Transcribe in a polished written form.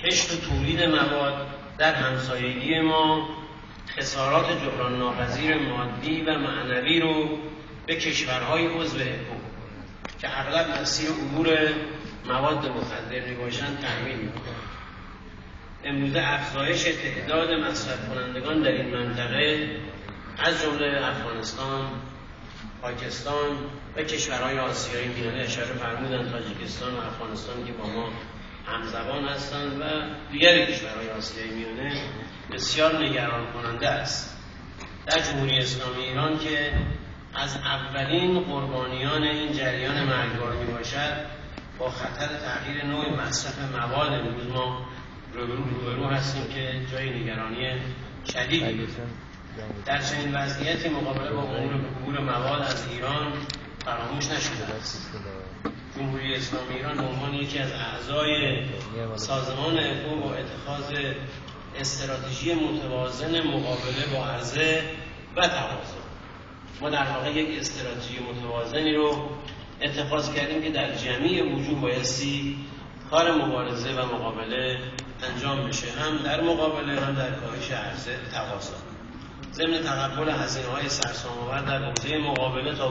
کشت و تولید مواد در همسایگی ما خسارات جبران ناپذیر مادی و معنوی رو به کشورهای عضو حکومت که اغلب مسیر عبور مواد مخدر میباشند تأمین میکنند. امروزه افزایش تعداد مصرف کنندگان در این منطقه از جمله افغانستان، پاکستان و کشورهای آسیایی میانه اشاره فرمودند، تاجیکستان و افغانستان که با ما همزبان هستند و دیگر کشورهای آسیایی میانه بسیار نگران کننده است. در جمهوری اسلامی ایران که از اولین قربانیان این جریان مرگبار میباشد، با خطر تغییر نوع مصرف مواد امروز ما روبرو هستیم که جای نگرانی شدیدی در چنین وضعیتی مقابله با عبور مواد از ایران فراموش نشده است. جمهوری اسلامی ایران به عنوان یکی از اعضای سازمان اکو با اتخاذ استراتژی متوازن مقابله با عرضه و تقاضا، ما در واقع یک استراتژی متوازنی رو اتخاذ کردیم که در جمعی وجوه بایستی کار مبارزه و مقابله انجام بشه، هم در مقابله هم در کاهش عرضه تقاضا، ضمن تقبل هزینه‌های سرسام‌آور در حوزه مقابله تا